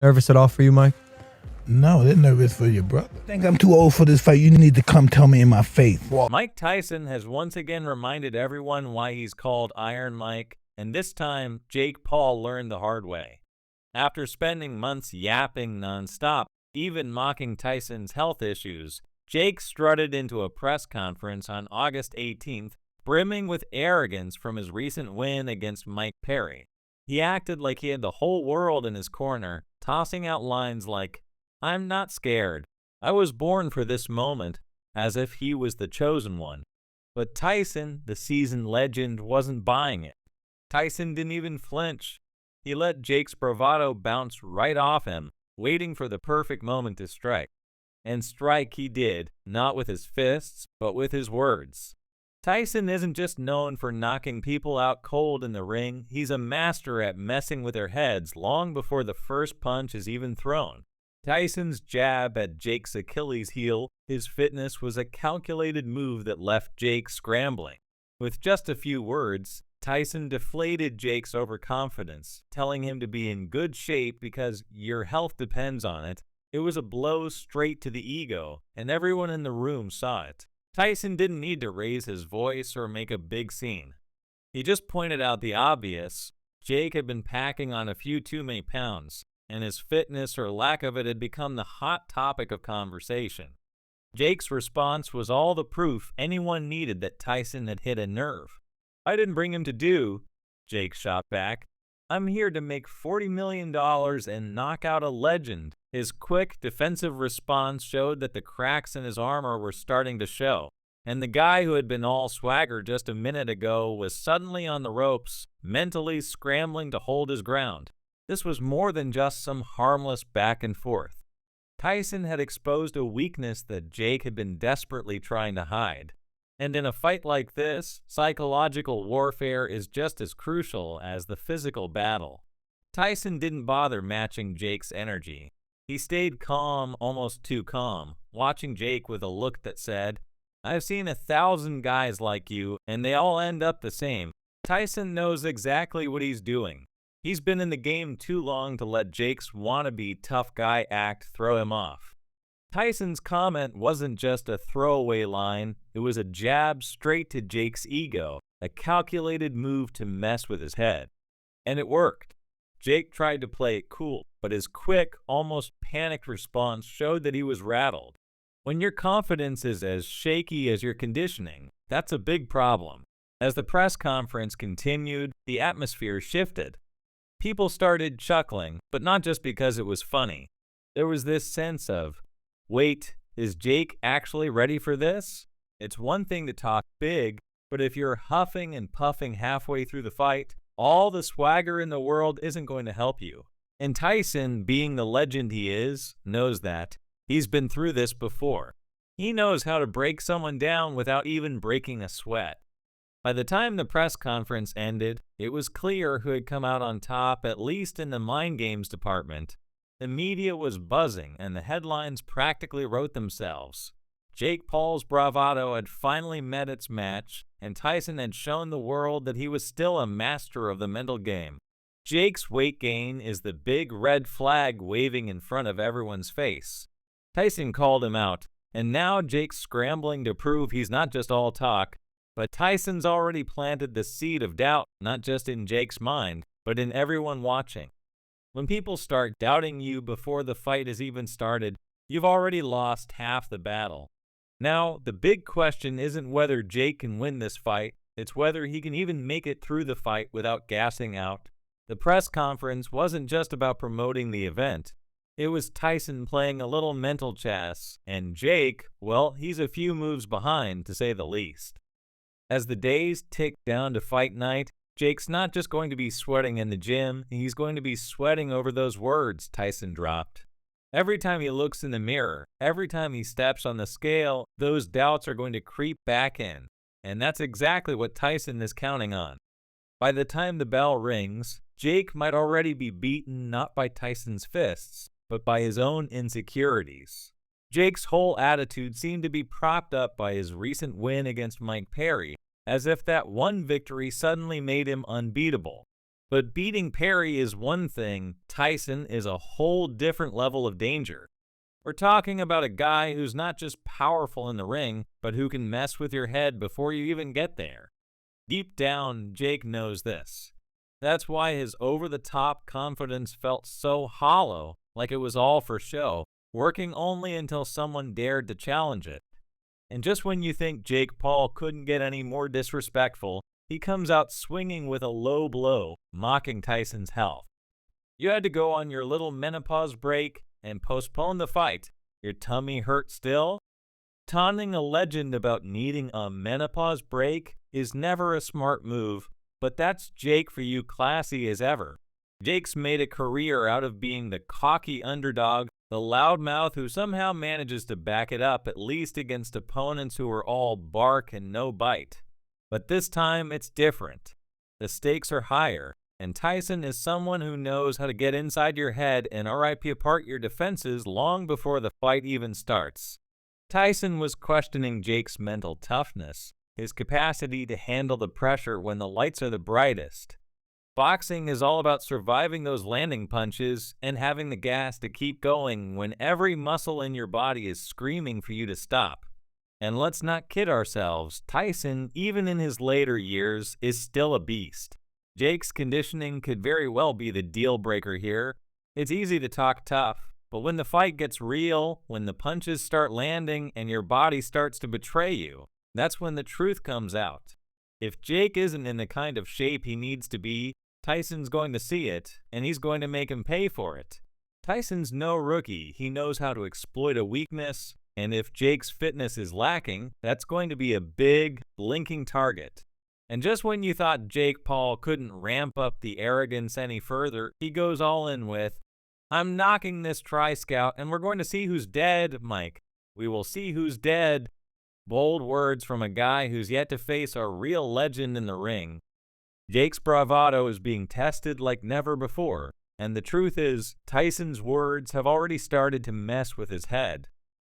Nervous at all for you, Mike? No, they're nervous for your brother. I think I'm too old for this fight. You need to come tell me in my face. Mike Tyson has once again reminded everyone why he's called Iron Mike, and this time Jake Paul learned the hard way. After spending months yapping nonstop, even mocking Tyson's health issues, Jake strutted into a press conference on August 18th, brimming with arrogance from his recent win against Mike Perry. He acted like he had the whole world in his corner, tossing out lines like, "I'm not scared. I was born for this moment," as if he was the chosen one. But Tyson, the seasoned legend, wasn't buying it. Tyson didn't even flinch. He let Jake's bravado bounce right off him, waiting for the perfect moment to strike. And strike he did, not with his fists, but with his words. Tyson isn't just known for knocking people out cold in the ring, he's a master at messing with their heads long before the first punch is even thrown. Tyson's jab at Jake's Achilles heel, his fitness was a calculated move that left Jake scrambling. With just a few words, Tyson deflated Jake's overconfidence, telling him to be in good shape because your health depends on it. It was a blow straight to the ego, and everyone in the room saw it. Tyson didn't need to raise his voice or make a big scene. He just pointed out the obvious. Jake had been packing on a few too many pounds, and his fitness or lack of it had become the hot topic of conversation. Jake's response was all the proof anyone needed that Tyson had hit a nerve. "I didn't bring him to do," Jake shot back. "I'm here to make $40 million and knock out a legend." His quick, defensive response showed that the cracks in his armor were starting to show, and the guy who had been all swagger just a minute ago was suddenly on the ropes, mentally scrambling to hold his ground. This was more than just some harmless back and forth. Tyson had exposed a weakness that Jake had been desperately trying to hide. And in a fight like this, psychological warfare is just as crucial as the physical battle. Tyson didn't bother matching Jake's energy. He stayed calm, almost too calm, watching Jake with a look that said, "I've seen 1,000 guys like you, and they all end up the same." Tyson knows exactly what he's doing. He's been in the game too long to let Jake's wannabe tough guy act throw him off. Tyson's comment wasn't just a throwaway line, it was a jab straight to Jake's ego, a calculated move to mess with his head. And it worked. Jake tried to play it cool, but his quick, almost panicked response showed that he was rattled. When your confidence is as shaky as your conditioning, that's a big problem. As the press conference continued, the atmosphere shifted. People started chuckling, but not just because it was funny. There was this sense of, wait, is Jake actually ready for this? It's one thing to talk big, but if you're huffing and puffing halfway through the fight, all the swagger in the world isn't going to help you. And Tyson, being the legend he is, knows that. He's been through this before. He knows how to break someone down without even breaking a sweat. By the time the press conference ended, it was clear who had come out on top, at least in the mind games department. The media was buzzing, and the headlines practically wrote themselves. Jake Paul's bravado had finally met its match, and Tyson had shown the world that he was still a master of the mental game. Jake's weight gain is the big red flag waving in front of everyone's face. Tyson called him out, and now Jake's scrambling to prove he's not just all talk, but Tyson's already planted the seed of doubt, not just in Jake's mind, but in everyone watching. When people start doubting you before the fight has even started, you've already lost half the battle. Now, the big question isn't whether Jake can win this fight, it's whether he can even make it through the fight without gassing out. The press conference wasn't just about promoting the event. It was Tyson playing a little mental chess, and Jake, well, he's a few moves behind, to say the least. As the days tick down to fight night, Jake's not just going to be sweating in the gym, he's going to be sweating over those words Tyson dropped. Every time he looks in the mirror, every time he steps on the scale, those doubts are going to creep back in. And that's exactly what Tyson is counting on. By the time the bell rings, Jake might already be beaten not by Tyson's fists, but by his own insecurities. Jake's whole attitude seemed to be propped up by his recent win against Mike Perry, as if that one victory suddenly made him unbeatable. But beating Perry is one thing, Tyson is a whole different level of danger. We're talking about a guy who's not just powerful in the ring, but who can mess with your head before you even get there. Deep down, Jake knows this. That's why his over-the-top confidence felt so hollow, like it was all for show, working only until someone dared to challenge it. And just when you think Jake Paul couldn't get any more disrespectful, he comes out swinging with a low blow, mocking Tyson's health. You had to go on your little menopause break and postpone the fight. Your tummy hurt still? Taunting a legend about needing a menopause break is never a smart move, but that's Jake for you, classy as ever. Jake's made a career out of being the cocky underdog, the loudmouth who somehow manages to back it up, at least against opponents who are all bark and no bite. But this time it's different. The stakes are higher, and Tyson is someone who knows how to get inside your head and rip apart your defenses long before the fight even starts. Tyson was questioning Jake's mental toughness, his capacity to handle the pressure when the lights are the brightest. Boxing is all about surviving those landing punches and having the gas to keep going when every muscle in your body is screaming for you to stop. And let's not kid ourselves, Tyson, even in his later years, is still a beast. Jake's conditioning could very well be the deal breaker here. It's easy to talk tough, but when the fight gets real, when the punches start landing and your body starts to betray you, that's when the truth comes out. If Jake isn't in the kind of shape he needs to be, Tyson's going to see it, and he's going to make him pay for it. Tyson's no rookie. He knows how to exploit a weakness, and if Jake's fitness is lacking, that's going to be a big, blinking target. And just when you thought Jake Paul couldn't ramp up the arrogance any further, he goes all in with, "I'm knocking this Tri-Scout, and we're going to see who's dead, Mike. We will see who's dead." Bold words from a guy who's yet to face a real legend in the ring. Jake's bravado is being tested like never before, and the truth is, Tyson's words have already started to mess with his head.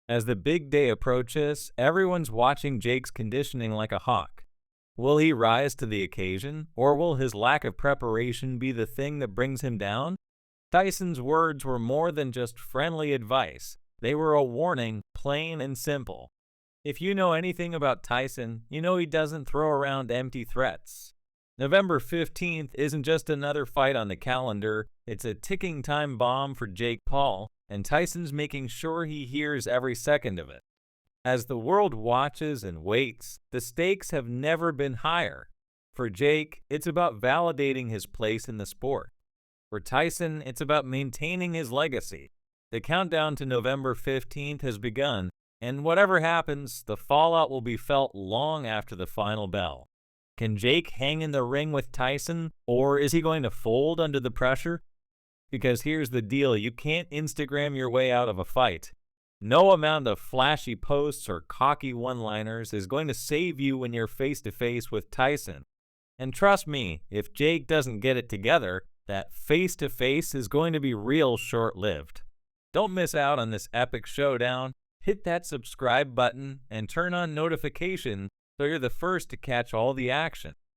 As the big day approaches, everyone's watching Jake's conditioning like a hawk. Will he rise to the occasion, or will his lack of preparation be the thing that brings him down? Tyson's words were more than just friendly advice. They were a warning, plain and simple. If you know anything about Tyson, you know he doesn't throw around empty threats. November 15th isn't just another fight on the calendar, it's a ticking time bomb for Jake Paul, and Tyson's making sure he hears every second of it. As the world watches and waits, the stakes have never been higher. For Jake, it's about validating his place in the sport. For Tyson, it's about maintaining his legacy. The countdown to November 15th has begun, and whatever happens, the fallout will be felt long after the final bell. Can Jake hang in the ring with Tyson, or is he going to fold under the pressure? Because here's the deal, you can't Instagram your way out of a fight. No amount of flashy posts or cocky one-liners is going to save you when you're face-to-face with Tyson. And trust me, if Jake doesn't get it together, that face-to-face is going to be real short-lived. Don't miss out on this epic showdown. Hit that subscribe button and turn on notifications so you're the first to catch all the action.